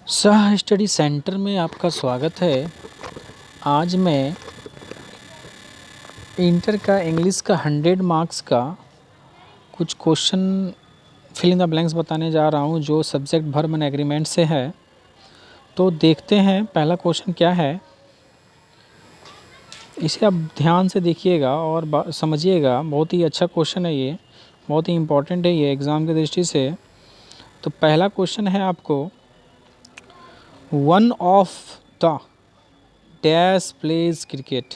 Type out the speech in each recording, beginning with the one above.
सह study centre में आपका स्वागत है। आज मैं इंटर का इंग्लिश का 100 मार्क्स का कुछ question fill in the blanks बताने जा रहा हूं जो सब्जेक्ट वर्ब एंड एग्रीमेंट से है। तो देखते हैं पहला क्वेश्चन क्या है। इसे आप ध्यान से देखिएगा और समझिएगा। बहुत ही अच्छा क्वेश्चन है, ये बहुत ही इम्पोर्टेंट है ये एग्ज़ाम की दृष्टि से। तो पहला क्वेश्चन है आपको, one of the dash pledge cricket.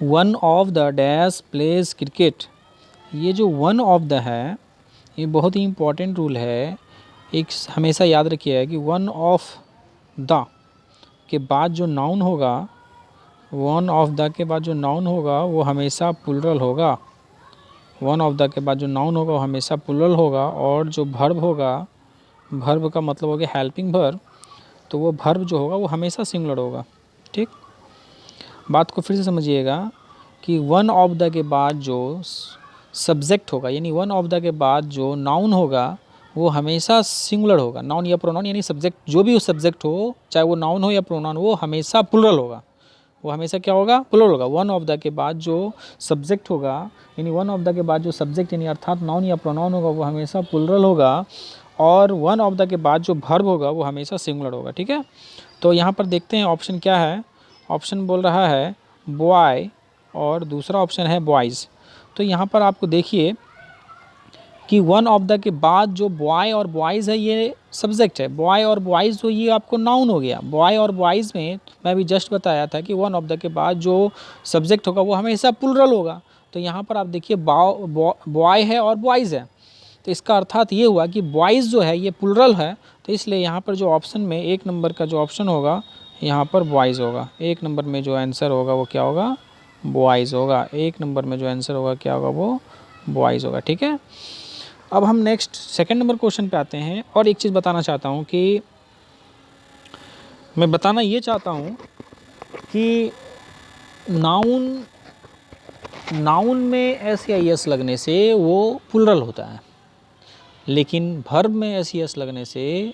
One of the dash pledge cricket. ये जो वन ऑफ द है ये बहुत ही इम्पोर्टेंट रूल है। एक हमेशा याद रखिएगा कि वन ऑफ द के बाद जो नाउन होगा, वन ऑफ द के बाद जो नाउन होगा वो हमेशा प्लुरल होगा। वन ऑफ द के बाद जो नाउन होगा वो हमेशा प्लुरल होगा। और जो भर्ब होगा, भर्ब का मतलब हो गया हेल्पिंग भर्ब, तो वो भर्ब जो होगा वो हमेशा सिंगुलर होगा। ठीक, बात को फिर से समझिएगा कि वन ऑफ द के बाद जो सब्जेक्ट होगा, यानी वन ऑफ द के बाद जो नाउन होगा वो हमेशा सिंगुलर होगा। नाउन या प्रोनाउन यानी सब्जेक्ट, जो भी सब्जेक्ट हो, चाहे वो नाउन हो या प्रोनाउन, वो हमेशा प्लुरल होगा। वो हमेशा क्या होगा? प्लुरल होगा। वन ऑफ द के बाद जो सब्जेक्ट होगा, यानी वन ऑफ द के बाद जो सब्जेक्ट यानी अर्थात नाउन या प्रोनाउन होगा वो हमेशा प्लुरल होगा। और वन ऑफ द के बाद जो भर्ब होगा वो हमेशा सिंगुलर होगा। ठीक है, तो यहाँ पर देखते हैं ऑप्शन क्या है। ऑप्शन बोल रहा है बॉय और दूसरा ऑप्शन है बॉयज़। तो यहाँ पर आपको देखिए कि वन ऑफ द के बाद जो बॉय और बॉयज़ है ये सब्जेक्ट है। बॉय और बॉयज़ तो ये आपको नाउन हो गया। बॉय और बॉयज़ में मैं भी जस्ट बताया था कि वन ऑफ द के बाद जो सब्जेक्ट होगा वो हमेशा प्लुरल होगा। तो यहाँ पर आप देखिए बॉय है और बॉयज़ है, तो इसका अर्थात ये हुआ कि बॉयज़ जो है ये प्लुरल है। तो इसलिए यहाँ पर जो ऑप्शन में एक नंबर का जो ऑप्शन होगा यहाँ पर बॉयज़ होगा। एक नंबर में जो आंसर होगा वो क्या होगा? बॉयज़ होगा। एक नंबर में जो आंसर होगा क्या होगा? वो बॉयज़ होगा। ठीक है, अब हम नेक्स्ट सेकंड नंबर क्वेश्चन पे आते हैं। और एक चीज़ बताना चाहता हूँ कि मैं बताना ये चाहता हूँ कि नाउन में एस या एस लगने से वो प्लुरल होता है, लेकिन भर्ब में एस या एस लगने से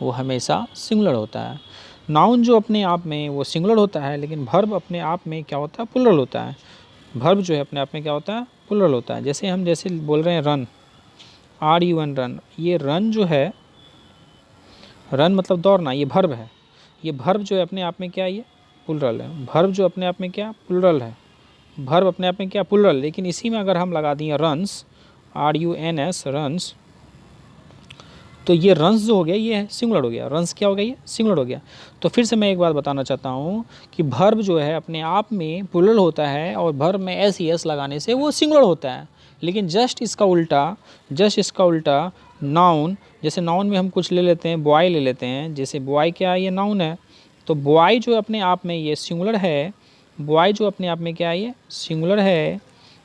वो हमेशा सिंगुलर होता है। नाउन जो अपने आप में वो सिंगुलर होता है, लेकिन भर्ब अपने आप में क्या होता है? प्लुरल होता है। भर्ब जो है अपने आप में क्या होता है? प्लुरल होता है। जैसे हम बोल रहे हैं रन, RUN रन, ये रन जो है, रन मतलब दौड़ना, ये भर्ब है। ये भर्ब जो है अपने आप में क्या है? ये प्लुरल है। भर्ब जो अपने आप में क्या? प्लुरल है। भर्ब अपने आप में क्या? प्लुरल। लेकिन इसी में अगर हम लगा दिए रन्स, RUNS रन्स, तो ये रन्स जो हो गया ये सिंगुलर हो गया। रन्स क्या हो गया? ये सिंगुलर हो गया। तो फिर से मैं एक बात बताना चाहता हूँ कि भर्ब जो है अपने आप में प्लुरल होता है और भर्ब में एस एस लगाने से वो सिंगुलर होता है। लेकिन जस्ट इसका उल्टा नाउन, जैसे नाउन में हम कुछ ले लेते हैं, बॉय ले लेते हैं। जैसे बॉय क्या है? ये नाउन है। तो बॉय जो अपने आप में ये सिंगुलर है। बॉय जो अपने आप में क्या है? ये सिंगुलर है।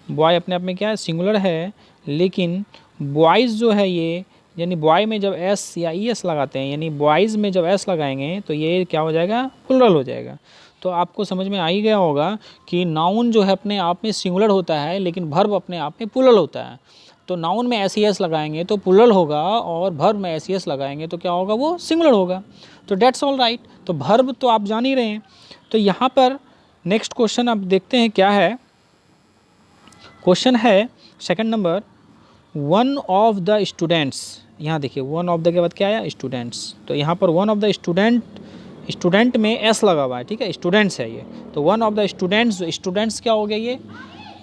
बॉय अपने आप में क्या है? सिंगुलर है। लेकिन बॉयज़ जो है ये, यानी बॉय में जब एस या ई एस लगाते हैं, यानी बॉयज़ में जब एस लगाएंगे तो ये क्या हो जाएगा? प्लुरल हो जाएगा। तो आपको समझ में आ ही गया होगा कि नाउन जो है अपने आप में सिंगुलर होता है, लेकिन भर्ब अपने आप में प्लुरल होता है। तो नाउन में एस ई एस लगाएंगे तो प्लुरल होगा, और भर्ब में एस ई एस लगाएंगे तो क्या होगा? वो सिंगुलर होगा। तो डेट्स ऑल राइट। तो भर्ब तो आप जान ही रहे हैं। तो यहाँ पर नेक्स्ट क्वेश्चन आप देखते हैं क्या है। क्वेश्चन है second number, one of the students. यहाँ देखिए वन ऑफ द के बाद क्या आया? स्टूडेंट्स। तो यहाँ पर वन ऑफ द स्टूडेंट में एस लगा हुआ है। ठीक है, स्टूडेंट्स है ये। तो one of the students, students क्या हो गया?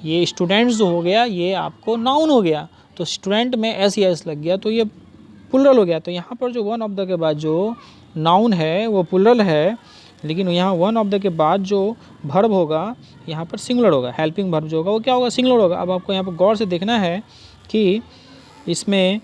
ये स्टूडेंट्स जो हो गया ये आपको नाउन हो गया। तो स्टूडेंट में एस या एस लग गया तो ये प्लुरल हो गया। तो यहाँ पर जो वन ऑफ द के बाद जो नाउन है वो प्लुरल है, लेकिन यहाँ वन ऑफ द के बाद जो भर्ब होगा यहाँ पर सिंगुलर होगा। हेल्पिंग भर्ब जो होगा वो क्या होगा? सिंगुलर होगा। अब आपको यहाँ पर गौर से देखना है कि इसमें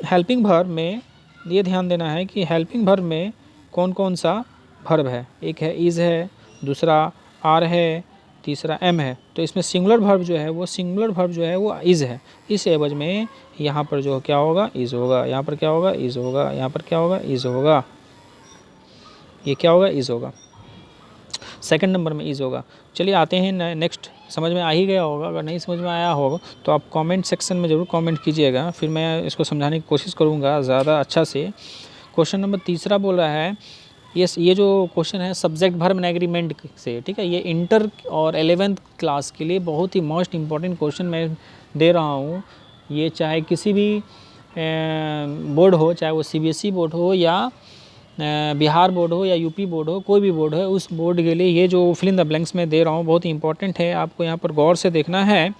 हेल्पिंग भर्ब में ये ध्यान देना है कि हेल्पिंग भर्ब में कौन कौन सा भर्ब है। एक है इज़ है, दूसरा आर है, तीसरा एम है। तो इसमें सिंगुलर भर्ब जो है वो इज़ है। इस एवज में यहाँ पर जो क्या होगा? इज़ होगा। यहाँ पर क्या होगा? इज़ होगा। यहाँ पर क्या होगा? इज़ होगा। ये क्या होगा? इज़ होगा। सेकंड नंबर में इज़ होगा। चलिए आते हैं नेक्स्ट। समझ में आ ही गया होगा। अगर नहीं समझ में आया होगा तो आप कमेंट सेक्शन में ज़रूर कमेंट कीजिएगा, फिर मैं इसको समझाने की कोशिश करूँगा ज़्यादा अच्छा से। क्वेश्चन नंबर तीसरा बोल रहा है, ये जो क्वेश्चन है सब्जेक्ट वर्ब एंड एग्रीमेंट से, ठीक है। ये इंटर और 11th क्लास के लिए बहुत ही मोस्ट इम्पॉर्टेंट क्वेश्चन मैं दे रहा हूँ। ये चाहे किसी भी बोर्ड हो, चाहे वो CBSE बोर्ड हो या बिहार बोर्ड हो या यूपी बोर्ड हो, कोई भी बोर्ड है, उस बोर्ड के लिए ये जो फिल इन द ब्लैंक्स में दे रहा हूँ बहुत ही इंपॉर्टेंट है, आपको यहाँ पर गौर से देखना है।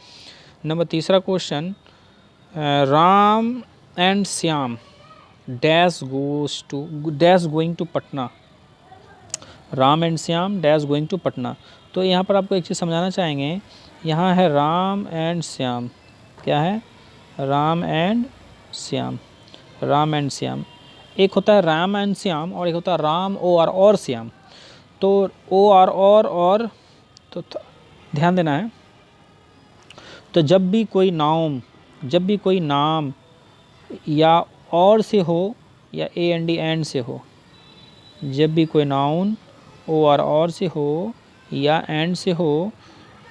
नंबर तीसरा question, Ram and Shyam dash going to Patna. Ram and Shyam dash going to Patna. तो यहाँ पर आपको एक चीज़ समझाना चाहेंगे, यहाँ है राम एंड श्याम, क्या है, राम एंड श्याम, राम एंड श्याम। एक होता है राम एंड श्याम और एक होता है राम और श्याम। तो और तो ध्यान देना है। तो जब भी कोई नाम या और से हो या एंड से हो, जब भी कोई नाउन और से हो या एंड से हो,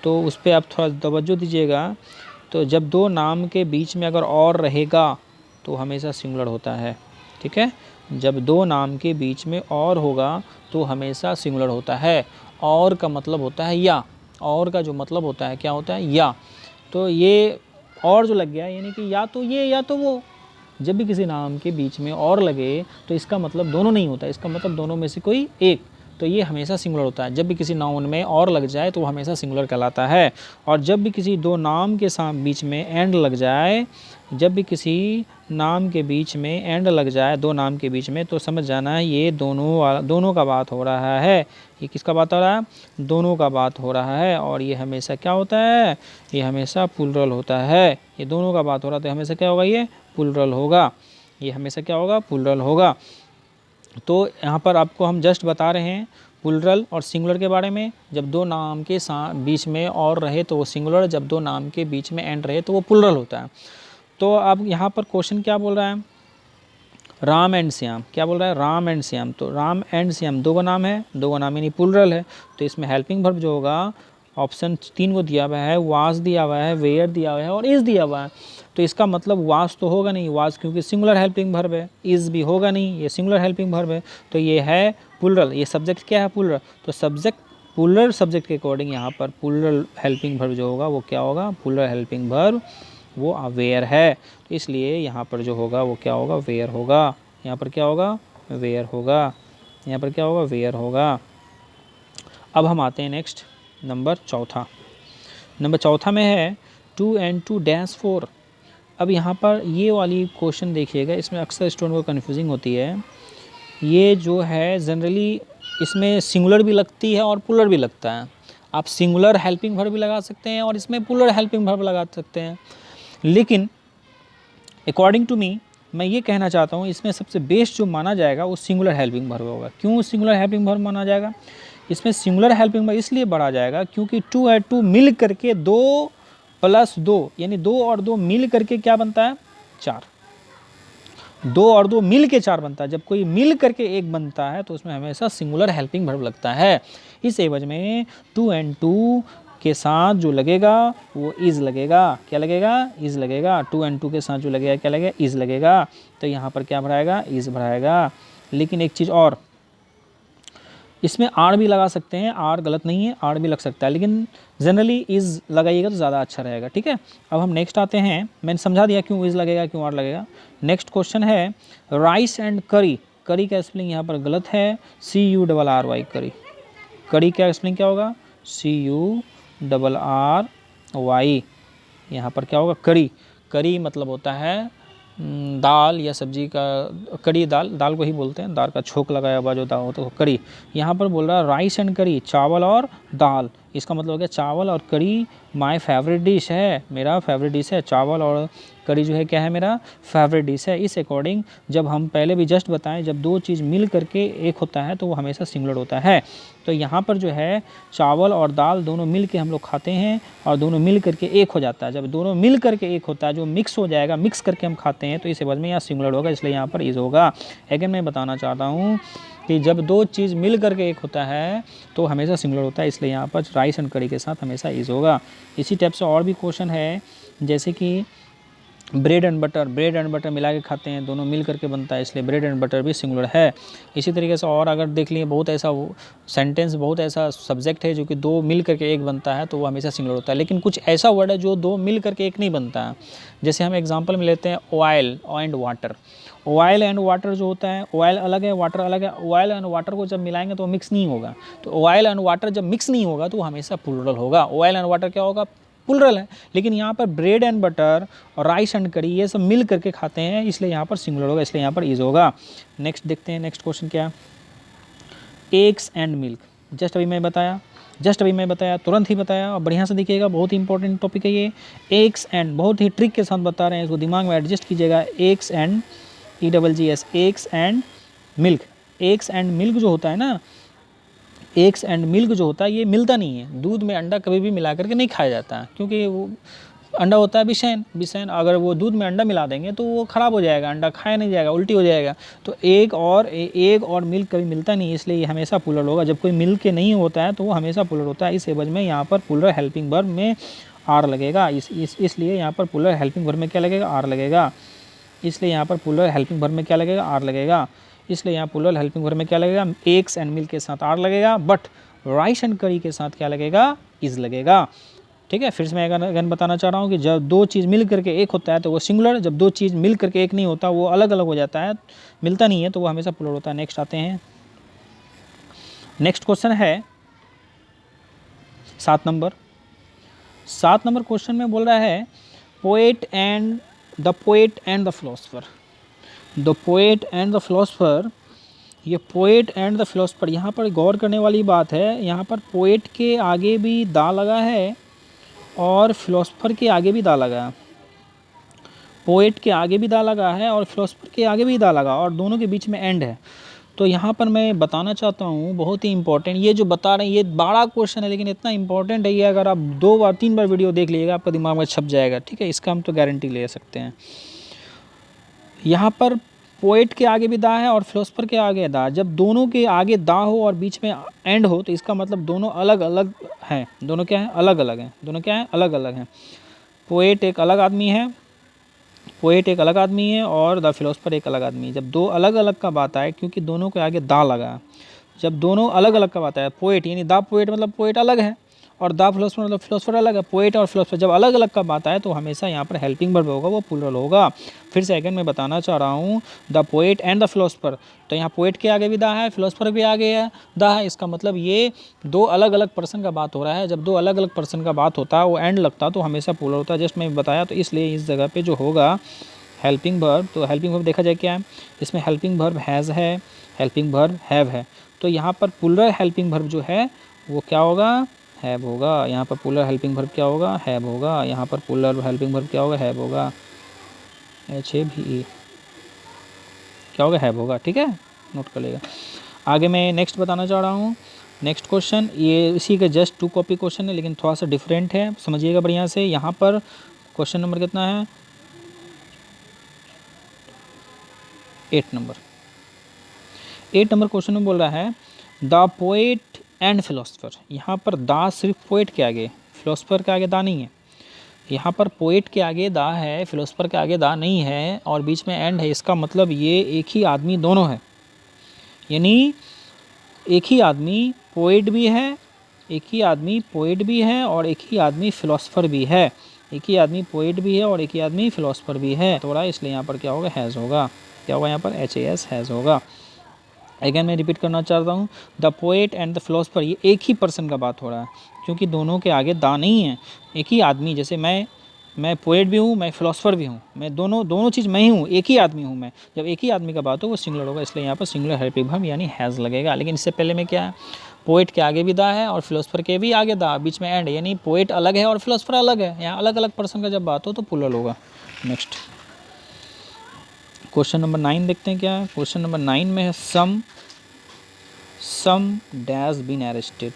तो उस पर आप थोड़ा तवज्जो दीजिएगा। तो जब दो नाम के बीच में अगर और रहेगा तो हमेशा सिंगुलर होता है, ठीक है। जब दो नाम के बीच में और होगा तो हमेशा सिंगुलर होता है। और का मतलब होता है या, और का जो मतलब होता है क्या होता है, या। तो ये और जो लग गया यानी कि या तो ये या तो वो। जब भी किसी नाम के बीच में और लगे तो इसका मतलब दोनों नहीं होता, इसका मतलब दोनों में से कोई एक, तो ये हमेशा सिंगुलर होता है। जब भी किसी नाउन में और लग जाए तो वो हमेशा सिंगुलर कहलाता है। और जब भी किसी दो नाम के साथ बीच में एंड लग जाए, जब भी किसी नाम के बीच में एंड लग जाए, दो नाम के बीच में, तो समझ जाना है ये दोनों का बात हो रहा है। ये किसका बात हो रहा है, दोनों का बात हो रहा है। और ये हमेशा क्या होता है, ये हमेशा प्लूरल होता है। ये दोनों का बात हो रहा है तो हमेशा क्या होगा, ये प्लूरल होगा। ये हमेशा क्या होगा, प्लूरल होगा। तो यहाँ पर आपको हम जस्ट बता रहे हैं प्लूरल और सिंगुलर के बारे में। जब दो नाम के बीच में और रहे तो वो सिंगुलर, जब दो नाम के बीच में एंड रहे तो वो प्लूरल होता है। तो अब यहाँ पर क्वेश्चन क्या बोल रहा है, राम एंड श्याम, क्या बोल रहा है, राम एंड श्याम। तो राम एंड श्याम दो का नाम है, दो का नाम यानी प्लूरल है। तो इसमें हेल्पिंग वर्ब जो होगा, ऑप्शन 3 को दिया हुआ है, वाज दिया हुआ है, वेयर दिया हुआ है और इज़ दिया हुआ है। तो इसका मतलब वाज तो होगा नहीं, वाज क्योंकि सिंगुलर हेल्पिंग वर्ब है। इज़ भी होगा नहीं, ये सिंगुलर हेल्पिंग वर्ब है। तो ये है प्लूरल। ये सब्जेक्ट क्या है, प्लूरल। तो सब्जेक्ट प्लूरल सब्जेक्ट के अकॉर्डिंग यहाँ पर प्लूरल हेल्पिंग वर्ब जो होगा वो क्या होगा, प्लूरल हेल्पिंग वर्ब वो वेयर है। तो इसलिए यहाँ पर जो होगा वो क्या होगा, वेयर होगा। यहाँ पर क्या होगा, वेयर होगा। यहाँ पर क्या होगा, वेयर होगा। अब हम आते हैं नेक्स्ट नंबर चौथा। नंबर चौथा में है 2 and 2 dash 4। अब यहाँ पर ये वाली क्वेश्चन देखिएगा, इसमें अक्सर स्टूडेंट को कन्फ्यूजिंग होती है। ये जो है जनरली इसमें सिंगुलर भी लगती है और प्लूरल भी लगता है। आप सिंगुलर हेल्पिंग वर्ब भी लगा सकते हैं और इसमें प्लूरल हेल्पिंग वर्ब लगा सकते हैं। लेकिन अकॉर्डिंग टू मी मैं ये कहना चाहता हूँ, इसमें सबसे बेस्ट जो माना जाएगा वो सिंगुलर हेल्पिंग वर्ब होगा। क्यों सिंगुलर हेल्पिंग वर्ब माना जाएगा, इसमें सिंगुलर हेल्पिंग वर्ब इसलिए बढ़ा जाएगा क्योंकि 2 और 2 मिल करके 2 + 2 यानी 2 और 2 मिल करके क्या बनता है, 4। 2 और 2 मिल के 4 बनता है। जब कोई मिल करके 1 बनता है तो उसमें हमेशा सिंगुलर हेल्पिंग वर्ब लगता है। इस एवज में 2 and 2 के साथ जो लगेगा वो इज़ लगेगा। क्या लगेगा, इज़ लगेगा। 2 and 2 के साथ जो लगेगा क्या लगेगा, इज़ लगेगा। तो यहाँ पर क्या भराएगा, इज़ भराएगा। लेकिन एक चीज़ और, इसमें आर भी लगा सकते हैं, आर गलत नहीं है, आर भी लग सकता है, लेकिन जनरली इज़ लगाइएगा तो ज़्यादा अच्छा रहेगा, ठीक है। अब हम नेक्स्ट आते हैं, मैंने समझा दिया क्यों इज़ लगेगा क्यों आर लगेगा। नेक्स्ट क्वेश्चन है राइस एंड करी। करी का स्पेलिंग यहाँ पर गलत है, CURRY करी। करी का स्पेलिंग क्या होगा, CURRY। यहाँ पर क्या होगा, करी। करी मतलब होता है दाल या सब्जी का, कड़ी दाल को ही बोलते हैं, दाल का छोंक लगाया हुआ जो दाल होता है वो कड़ी। यहाँ पर बोल रहा है राइस एंड करी, चावल और दाल। इसका मतलब हो गया चावल और करी माय फेवरेट डिश है, मेरा फेवरेट डिश है। चावल और करी जो है क्या है, मेरा फेवरेट डिश है। इस अकॉर्डिंग जब हम पहले भी जस्ट बताएं, जब दो चीज़ मिल करके एक होता है तो वो हमेशा सिंगुलर होता है। तो यहाँ पर जो है चावल और दाल दोनों मिल के हम लोग खाते हैं और दोनों मिल करके एक हो जाता है। जब दोनों मिल करके एक होता है, जो मिक्स हो जाएगा, मिक्स करके हम खाते हैं, तो इस एवज में यहाँ सिंगुलर होगा, इसलिए यहाँ पर इज़ होगा। अगेन मैं बताना चाहता हूँ कि जब दो चीज़ मिल करके एक होता है तो हमेशा सिंगुलर होता है, इसलिए यहाँ पर राइस एंड करी के साथ हमेशा इज़ होगा। इसी टाइप से और भी क्वेश्चन है, जैसे कि ब्रेड एंड बटर मिला के खाते हैं, दोनों मिल करके बनता है, इसलिए ब्रेड एंड बटर भी सिंगुलर है। इसी तरीके से और अगर देख लिए बहुत ऐसा सेंटेंस, बहुत ऐसा सब्जेक्ट है जो कि दो मिल करके एक बनता है तो वो हमेशा सिंगुलर होता है। लेकिन कुछ ऐसा वर्ड है जो दो मिल करके एक नहीं बनता है। जैसे हम एग्जाम्पल में लेते हैं oil and water. Oil and water जो होता है, ऑयल अलग है, वाटर अलग है। ऑयल एंड वाटर को जब मिलाएंगे तो मिक्स नहीं होगा। तो ऑयल एंड वाटर जब मिक्स नहीं होगा तो वो हमेशा प्लूरल होगा। ऑयल एंड वाटर क्या होगा? प्लूरल है। लेकिन यहाँ पर ब्रेड एंड बटर और राइस एंड करी ये सब मिल करके खाते हैं, इसलिए यहाँ पर सिंगुलर होगा, इसलिए यहाँ पर इज होगा। नेक्स्ट देखते हैं, नेक्स्ट क्वेश्चन क्या है? Eggs and milk. जस्ट अभी मैं बताया, तुरंत ही बताया और बढ़िया से देखिएगा, बहुत ही इंपॉर्टेंट टॉपिक है ये। एग्स एंड, बहुत ही ट्रिक के साथ बता रहे हैं, इसको दिमाग में एडजस्ट कीजिएगा। Eggs and EGGS, eggs and milk. Eggs and milk जो होता है ना, एग्स एंड मिल्क जो होता है ये मिलता नहीं है। दूध में अंडा कभी भी मिला करके नहीं खाया जाता है, क्योंकि वो अंडा होता है विषैन। अगर वो दूध में अंडा मिला देंगे तो वो ख़राब हो जाएगा, अंडा खाया नहीं जाएगा, उल्टी हो जाएगा। तो एग और मिल्क कभी मिलता नहीं है, इसलिए ये हमेशा प्लूरल होगा। जब कोई मिल्क के नहीं होता है तो वो हमेशा प्लूरल होता है। इस एवज में यहाँ पर प्लूरल हेल्पिंग वर्ब में आर लगेगा, इसलिए यहाँ पर प्लूरल हेल्पिंग वर्ब में क्या लगेगा? आर लगेगा। इसलिए यहाँ पर प्लूरल हेल्पिंग वर्ब में क्या लगेगा? आर लगेगा। इसलिए यहाँ प्लूरल हेल्पिंग वर्ब में क्या लगेगा? एग्स एंड मिल्क के साथ आर लगेगा, बट राइस एंड करी के साथ क्या लगेगा? इज लगेगा। ठीक है, फिर से मैं अगन बताना चाह रहा हूँ कि जब दो चीज़ मिल करके एक होता है तो वो सिंगुलर, जब दो चीज़ मिल करके एक नहीं होता वो अलग अलग हो जाता है, मिलता नहीं है, तो वो हमेशा प्लूरल होता है। नेक्स्ट आते हैं, नेक्स्ट क्वेश्चन है 7 नंबर। 7 नंबर क्वेश्चन में बोल रहा है poet and the philosopher. The poet and the philosopher, ये पोएट एंड द फिलोसफर, यहाँ पर गौर करने वाली बात है, यहाँ पर पोएट के आगे भी दा लगा है और फिलोसफर के आगे भी दा लगा है। पोएट के आगे भी दा लगा है और फिलोसफर के आगे भी दा लगा, और दोनों के बीच में एंड है। तो यहाँ पर मैं बताना चाहता हूँ, बहुत ही इंपॉर्टेंट, ये जो बता रहे हैं ये बड़ा क्वेश्चन है लेकिन इतना इंपॉर्टेंट है ये, अगर आप 2 बार 3 बार वीडियो देख लीजिएगा आपका दिमाग में छप जाएगा। ठीक है, इसका हम तो गारंटी ले सकते हैं। यहाँ पर पोएट के आगे भी दा है और फिलोसफर के आगे दा। जब दोनों के आगे दा हो और बीच में एंड हो तो इसका मतलब दोनों अलग अलग हैं। दोनों क्या हैं? अलग अलग हैं। दोनों क्या हैं? अलग अलग हैं। पोएट एक अलग आदमी है, पोएट एक अलग आदमी है और द फिलोसफर एक अलग आदमी है। जब दो अलग अलग का बात आए, क्योंकि दोनों के आगे दा लगा, जब दोनों अलग अलग का बात आए, पोएट यानी द पोएट मतलब पोएट अलग है और द फिलोसफर मतलब फिलोसफर अलग है। पोएट और फिलोसफर जब अलग अलग का बात आए तो हमेशा यहाँ पर हेल्पिंग वर्ब होगा, वो प्लूरल होगा। फिर से अगेन मैं बताना चाह रहा हूँ, the poet and the philosopher, तो यहाँ पोएट के आगे भी दा है, फिलोसफर के आगे है दा है। इसका मतलब ये 2 अलग अलग पर्सन का बात हो रहा है। जब 2 अलग अलग पर्सन का बात होता है वो एंड लगता तो हमेशा प्लूरल होता है। जस्ट मैं बताया, तो इसलिए इस जगह पर जो होगा हेल्पिंग वर्ब, तो हेल्पिंग वर्ब देखा जाए क्या है, इसमें हेल्पिंग वर्ब हैज़ है, हेल्पिंग वर्ब हैव है। तो यहाँ पर प्लूरल हेल्पिंग वर्ब जो है वो क्या होगा? हैव होगा। यहाँ पर प्लूरल हेल्पिंग वर्ब क्या होगा? हैव होगा। यहाँ पर प्लूरल हेल्पिंग वर्ब क्या होगा? हैव होगा। HAVE क्या होगा? हैव होगा। ठीक है, नोट कर लेगा। आगे मैं नेक्स्ट बताना चाह रहा हूँ। नेक्स्ट क्वेश्चन ये इसी का जस्ट 2 कॉपी क्वेश्चन है लेकिन थोड़ा सा डिफरेंट है, समझिएगा बढ़िया से। यहाँ पर क्वेश्चन नंबर कितना है? 8 नंबर। 8 नंबर क्वेश्चन में बोल रहा है द पोएट एंड फिलोसफर। यहाँ पर दा सिर्फ पोएट के आगे, फिलोसफर के आगे दा नहीं है। यहाँ पर पोएट के आगे दा है, फिलोसफर के आगे दा नहीं है और बीच में एंड है। इसका मतलब ये एक ही आदमी दोनों है, यानी एक ही आदमी पोएट भी है, एक ही आदमी पोएट भी है और एक ही आदमी फिलोसफर भी है। एक ही आदमी पोएट भी है और एक ही आदमी फिलोसफर भी है थोड़ा, इसलिए यहाँ पर क्या होगा? हैज़ होगा। क्या होगा? यहाँ पर HAS हैज़ होगा। अगेन मैं रिपीट करना चाहता हूँ, the poet and the philosopher, ये एक ही पर्सन का बात हो रहा है क्योंकि दोनों के आगे दा नहीं है। एक ही आदमी, जैसे मैं पोएट भी हूँ, मैं फिलोसफर भी हूँ, मैं दोनों चीज़ मैं ही हूँ, एक ही आदमी हूँ मैं। जब एक ही आदमी का बात हो वो सिंगुलर होगा, इसलिए यहाँ पर सिंगुलर हेल्पिंग वर्ब यानी हैज़ लगेगा। लेकिन इससे पहले में क्या है? पोएट के आगे भी दा है और फिलोसफर के भी आगे दा, बीच में एंड, यानी पोएट अलग है और फिलोसफर अलग है। यहाँ अलग अलग पर्सन का जब बात हो तो प्लूरल होगा। नेक्स्ट क्वेश्चन नंबर 9 देखते हैं क्या है। क्वेश्चन नंबर 9 में है some dash been arrested.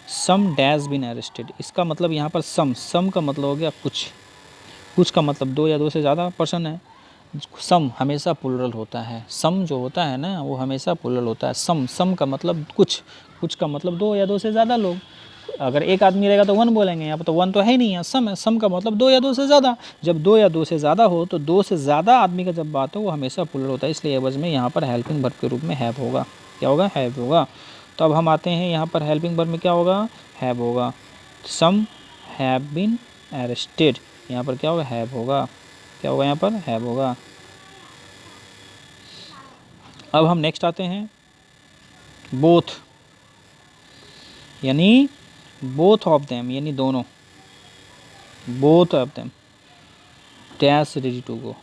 Some dash been arrested, इसका मतलब यहाँ पर सम का मतलब हो गया कुछ का मतलब 2 या 2 से ज़्यादा पर्सन है। सम हमेशा प्लूरल होता है, सम जो होता है ना वो हमेशा प्लूरल होता है। सम का मतलब कुछ का मतलब 2 या 2 से ज़्यादा लोग। अगर एक आदमी रहेगा तो 1 बोलेंगे, यहाँ पर तो 1 तो है ही नहीं है, सम है। सम का मतलब 2 या 2 से ज़्यादा। जब 2 या 2 से ज़्यादा हो तो 2 से ज़्यादा आदमी का जब बात हो वो हमेशा प्लूरल होता है, इसलिए एवज में यहाँ पर हेल्पिंग वर्ब के रूप में हैव होगा। क्या होगा? हैव होगा। तो अब हम आते हैं यहाँ पर हेल्पिंग वर्ब में क्या होगा? हैव होगा। सम हैव बीन अरेस्टेड, यहाँ पर क्या होगा? हैव होगा। क्या होगा? यहाँ पर हैव होगा। अब हम नेक्स्ट आते हैं बोथ, यानी बोथ ऑफ देम, यानी दोनों, both of them dash ready to go,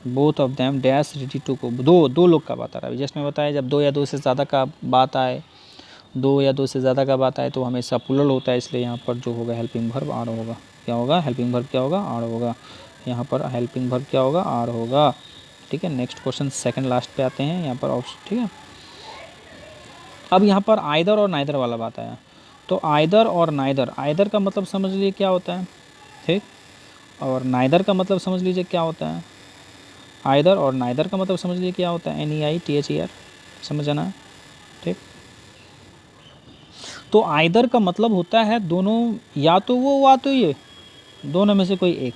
both of them dash ready to go. दो लोग का बात आ रहा है। जस्ट मैं बताया जब 2 या 2 से ज़्यादा का बात आए, 2 या 2 से ज़्यादा का बात आए तो हमेशा प्लूरल होता है, इसलिए यहाँ पर जो होगा हेल्पिंग वर्ब आर होगा। क्या होगा? हेल्पिंग वर्ब क्या होगा? आर होगा। यहाँ पर हेल्पिंग वर्ब क्या होगा? आर होगा। ठीक है, नेक्स्ट क्वेश्चन सेकंड लास्ट पे आते हैं यहाँ पर ऑप्शन। ठीक है, अब यहाँ पर आइदर और नाइदर वाला बात आया, तो आइदर और नाइदर, आइदर का मतलब समझ लीजिए क्या होता है, ठीक, और नाइदर का मतलब समझ लीजिए क्या होता है। आइदर और नाइदर का मतलब समझ लीजिए क्या होता है, NEITHER, समझ आना। ठीक, तो आइदर का मतलब होता है दोनों, या तो वो या तो ये, दोनों में से कोई एक,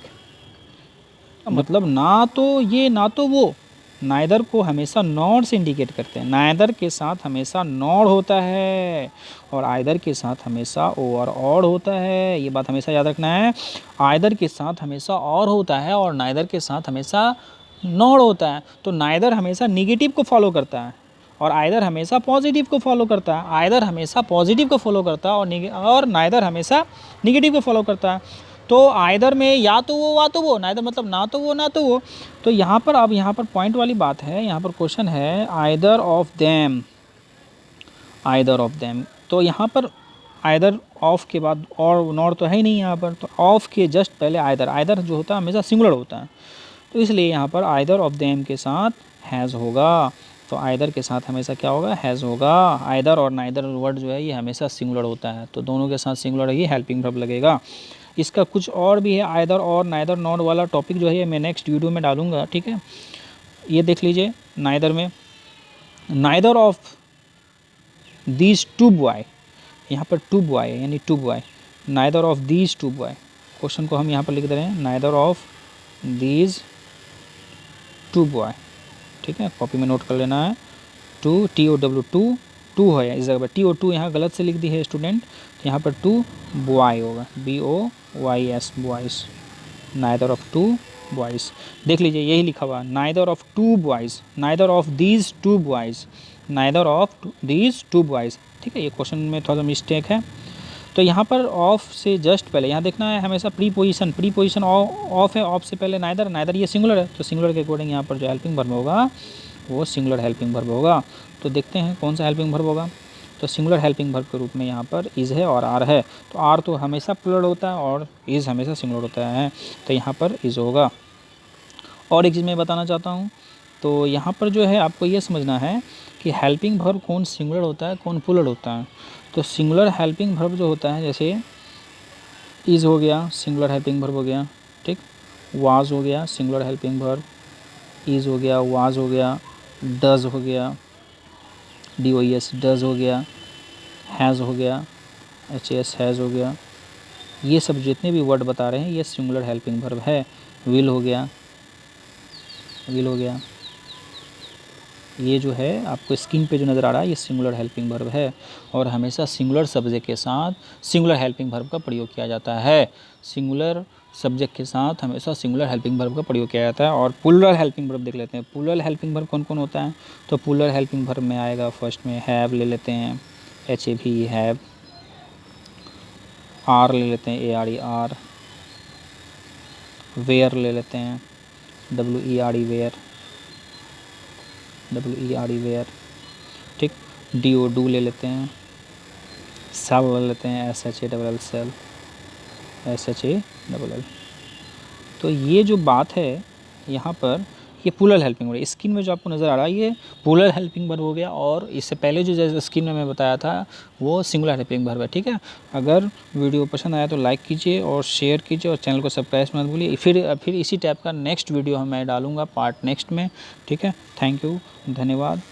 मतलब ना तो ये ना तो वो। नाइदर को हमेशा नॉट से इंडिकेट करते हैं, नाइदर के साथ हमेशा नॉट होता है और आइदर के साथ हमेशा ओ और ऑड होता है। ये बात हमेशा याद रखना है। आइदर के साथ हमेशा और होता है और नाइदर के साथ हमेशा नॉट होता है। तो नाइदर हमेशा निगेटिव को फॉलो करता है और आइदर हमेशा पॉजिटिव को फॉलो करता है। आइदर हमेशा पॉजिटिव को फॉलो करता है और नाइदर हमेशा निगेटिव को फॉलो करता है। तो आइदर में या तो वो या तो वो, नाइदर मतलब ना तो वो ना तो वो। तो यहाँ पर अब यहाँ पर पॉइंट वाली बात है, यहाँ पर क्वेश्चन है either of them, either of them. तो यहाँ पर आइदर ऑफ के बाद और नॉट तो है ही नहीं यहाँ पर, तो ऑफ के जस्ट पहले आइदर, आइदर जो होता है हमेशा सिंगुलर होता है, तो इसलिए यहाँ पर आइदर ऑफ देम के साथ हैज़ होगा। तो आइदर के साथ हमेशा क्या होगा? हैज़ होगा। आइदर और नाइदर वर्ड जो है ये हमेशा सिंगुलर होता है, तो दोनों के साथ सिंगुलर ही हेल्पिंग वर्ब लगेगा। इसका कुछ और भी है, आइदर और नाइदर नॉट वाला टॉपिक जो है मैं नेक्स्ट वीडियो में डालूंगा। ठीक है, ये देख लीजिए। नाइदर में neither of these two boy, यहाँ पर टू बॉय है यानी two boy, neither of these two boy. Question को हम यहाँ पर लिख दे रहे हैं neither of these two boy. ठीक है, कॉपी में नोट कर लेना है। टू TOW टू है इस जगह पर, TO2 यहाँ गलत से लिख दी है स्टूडेंट, यहाँ पर टू बॉय होगा, BOYS boys, neither of two boys. देख लीजिए यही लिखा हुआ, neither of two boys, neither of these two boys, neither of these two boys. ठीक है, ये क्वेश्चन में थोड़ा सा मिस्टेक है। तो यहाँ पर ऑफ से जस्ट पहले यहाँ देखना है हमेशा प्रीपोजिशन, प्रीपोजिशन ऑफ है, ऑफ से पहले नाइदर, नाइदर ये सिंगुलर है, तो सिंगुलर के अकॉर्डिंग यहाँ पर जो हेल्पिंग वर्ब होगा वो सिंगुलर हेल्पिंग वर्ब होगा। तो देखते हैं कौन सा हेल्पिंग वर्ब होगा। तो सिंगुलर हेल्पिंग वर्ब के रूप में यहाँ पर इज़ है और आर है, तो आर तो हमेशा प्लूरल होता है और इज़ हमेशा सिंगुलर होता है, तो यहाँ पर इज़ होगा। और एक चीज़ मैं बताना चाहता हूँ, तो यहाँ पर जो है आपको ये समझना है कि हेल्पिंग वर्ब कौन सिंगुलर होता है कौन प्लूरल होता है। तो सिंगुलर हेल्पिंग वर्ब जो होता है, जैसे इज़ हो गया सिंगुलर हेल्पिंग वर्ब हो गया, ठीक, वाज हो गया सिंगुलर हेल्पिंग वर्ब, इज़ हो गया, वाज हो गया, डज हो गया, DOES डज हो गया, हैज़ हो गया, HAS हैज़ हो गया। ये सब जितने भी वर्ड बता रहे हैं ये सिंगुलर हेल्पिंग वर्ब है। विल हो गया, विल हो गया, ये जो है आपको स्क्रीन पे जो नज़र आ रहा है ये सिंगुलर हेल्पिंग वर्ब है और हमेशा सिंगुलर सब्जेक्ट के साथ सिंगुलर हेल्पिंग वर्ब का प्रयोग किया जाता है। सिंगुलर सब्जेक्ट के साथ हमेशा सिंगुलर हेल्पिंग वर्ब का प्रयोग किया जाता है। और प्लूरल हेल्पिंग वर्ब देख लेते हैं। प्लूरल हेल्पिंग वर्ब कौन कौन होता है, तो प्लूरल हेल्पिंग वर्ब में आएगा फर्स्ट में हैव ले लेते हैं, HAV हैव, आर ले लेते हैं, ARE, वेयर ले लेते हैं, WERE वेयर, ठीक, DO ले लेते हैं, सेल ले लेते हैं, SHALL सेल, SHALL। तो ये जो बात है यहाँ पर ये प्लूरल हेल्पिंग वर्ब, स्क्रीन में जो आपको नज़र आ रहा है ये प्लूरल हेल्पिंग वर्ब हो गया और इससे पहले जो जैसे स्क्रीन में मैं बताया था वो सिंगुलर हेल्पिंग वर्ब है। ठीक है, अगर वीडियो पसंद आया तो लाइक कीजिए और शेयर कीजिए और चैनल को सब्सक्राइब मत भूलिए। फिर इसी टाइप का नेक्स्ट वीडियो मैं डालूंगा पार्ट नेक्स्ट में। ठीक है, थैंक यू, धन्यवाद।